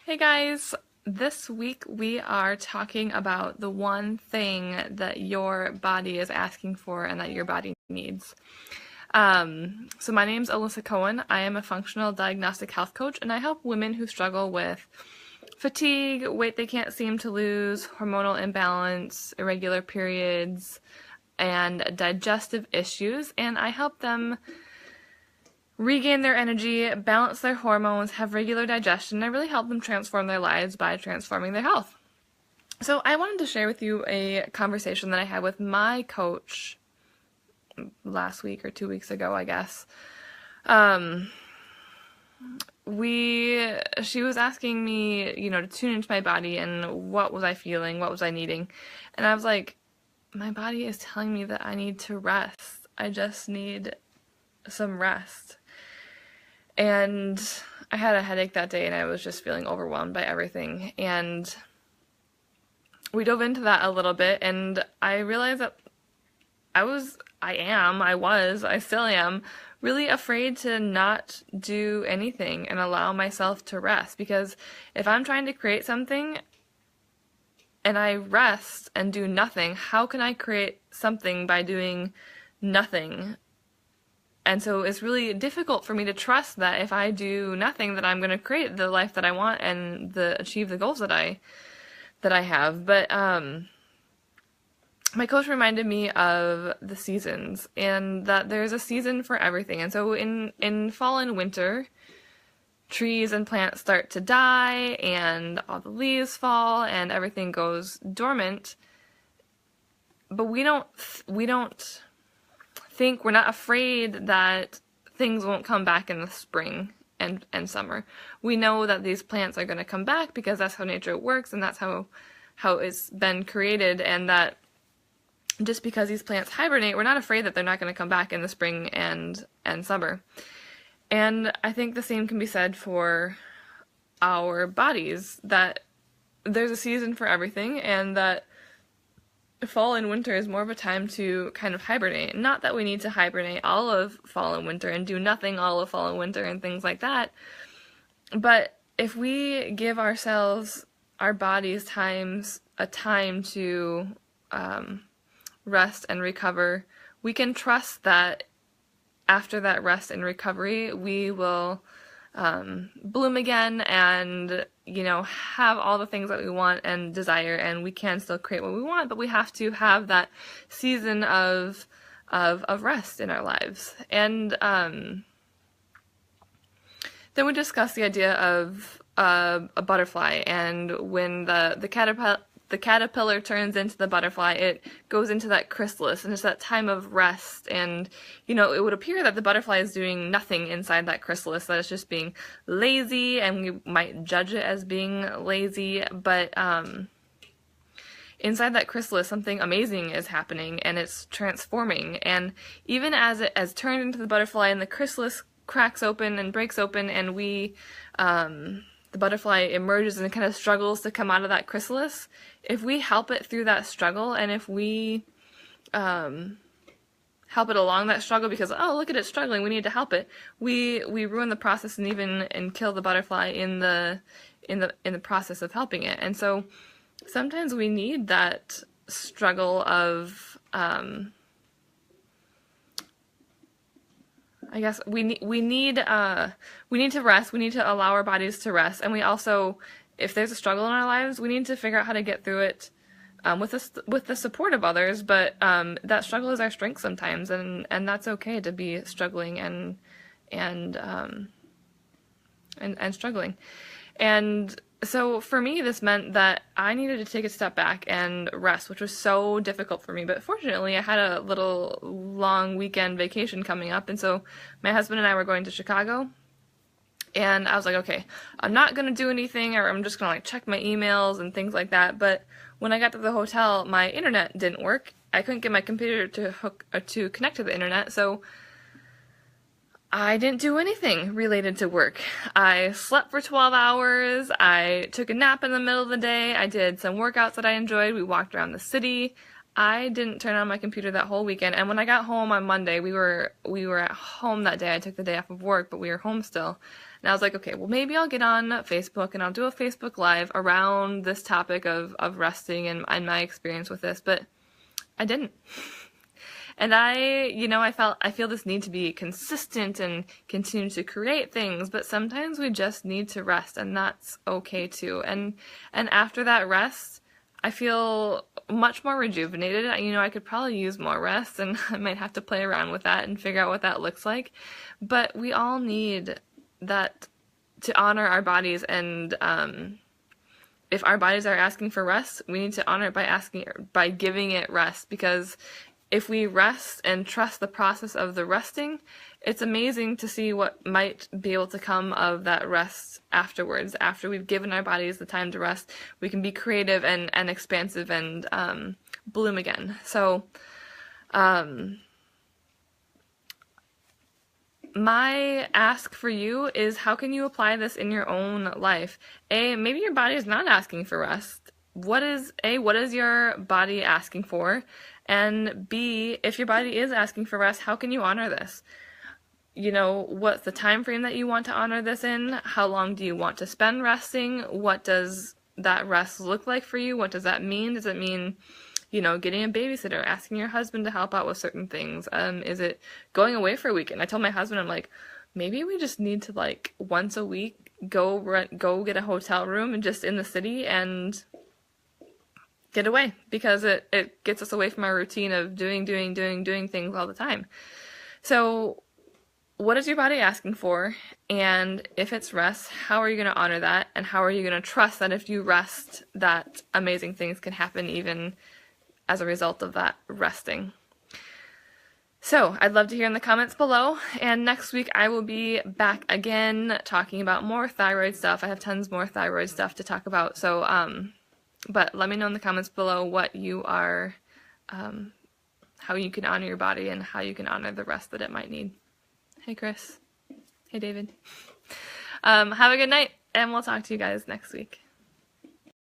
Hey guys, this week we are talking about the one thing that your body is asking for and that your body needs. So my name's Alyssa Cohen. I am a functional diagnostic health coach, and I help women who struggle with fatigue, weight they can't seem to lose, hormonal imbalance, irregular periods, and digestive issues, and I help them regain their energy, balance their hormones, have regular digestion. I really help them transform their lives by transforming their health. So I wanted to share with you a conversation that I had with my coach last week or 2 weeks ago, I guess. She was asking me, to tune into my body and what was I feeling, what was I needing. And I was like, my body is telling me that I need to rest. I just need some rest. And I had a headache that day and I was just feeling overwhelmed by everything. And we dove into that a little bit and I realized that I still am really afraid to not do anything and allow myself to rest. Because if I'm trying to create something and I rest and do nothing, how can I create something by doing nothing? And so it's really difficult for me to trust that if I do nothing, that I'm going to create the life that I want and achieve the goals that I have. But my coach reminded me of the seasons and that there's a season for everything. And so in fall and winter, trees and plants start to die and all the leaves fall and everything goes dormant. But we're not afraid that things won't come back in the spring and summer. We know that these plants are going to come back because that's how nature works and that's how it's been created, and that just because these plants hibernate, we're not afraid that they're not going to come back in the spring and summer. And I think the same can be said for our bodies, that there's a season for everything and that fall and winter is more of a time to kind of hibernate. Not that we need to hibernate all of fall and winter and do nothing all of fall and winter and things like that. But if we give ourselves, our bodies, a time to rest and recover, we can trust that after that rest and recovery, we will bloom again and have all the things that we want and desire, and we can still create what we want, but we have to have that season of rest in our lives. And then we discussed the idea of a butterfly, and when the caterpillar turns into the butterfly, it goes into that chrysalis, and it's that time of rest. And, it would appear that the butterfly is doing nothing inside that chrysalis, that it's just being lazy, and we might judge it as being lazy, but inside that chrysalis, something amazing is happening, and it's transforming. And even as it has turned into the butterfly, and the chrysalis cracks open and breaks open, and the butterfly emerges and kind of struggles to come out of that chrysalis, if we help it through that struggle, and if we help it along that struggle because, oh, look at it struggling, we need to help it, we ruin the process and kill the butterfly in the process of helping it. And so sometimes we need that struggle of I guess we need to rest. We need to allow our bodies to rest, and we also, if there's a struggle in our lives, we need to figure out how to get through it with the support of others. But that struggle is our strength sometimes, and that's okay to be struggling and struggling. And so for me, this meant that I needed to take a step back and rest, which was so difficult for me. But fortunately, I had a little long weekend vacation coming up, and so my husband and I were going to Chicago. And I was like, okay, I'm not going to do anything, or I'm just going to check my emails and things like that. But when I got to the hotel, my internet didn't work. I couldn't get my computer to connect to the internet, so I didn't do anything related to work. I slept for 12 hours, I took a nap in the middle of the day, I did some workouts that I enjoyed, we walked around the city. I didn't turn on my computer that whole weekend, and when I got home on Monday, we were at home that day. I took the day off of work, but we were home still. And I was like, okay, well, maybe I'll get on Facebook and I'll do a Facebook Live around this topic of resting and my experience with this, but I didn't. And I feel this need to be consistent and continue to create things, but sometimes we just need to rest, and that's okay too. And after that rest, I feel much more rejuvenated. I could probably use more rest, and I might have to play around with that and figure out what that looks like. But we all need that to honor our bodies, and if our bodies are asking for rest, we need to honor it by giving it rest, because if we rest and trust the process of the resting, it's amazing to see what might be able to come of that rest afterwards. After we've given our bodies the time to rest, we can be creative and expansive and bloom again. So my ask for you is, how can you apply this in your own life? Maybe your body is not asking for rest. What is your body asking for? And B, if your body is asking for rest, how can you honor this? What's the time frame that you want to honor this in? How long do you want to spend resting? What does that rest look like for you? What does that mean? Does it mean, getting a babysitter, asking your husband to help out with certain things? Is it going away for a weekend? I told my husband, I'm like, maybe we just need to, once a week go get a hotel room and just in the city and get away, because it gets us away from our routine of doing things all the time. So what is your body asking for? And if it's rest, how are you going to honor that? And how are you going to trust that if you rest, that amazing things can happen even as a result of that resting? So I'd love to hear in the comments below, and next week I will be back again talking about more thyroid stuff. I have tons more thyroid stuff to talk about, so but let me know in the comments below what you are, how you can honor your body and how you can honor the rest that it might need. Hey Chris. Hey David. Have a good night, and we'll talk to you guys next week.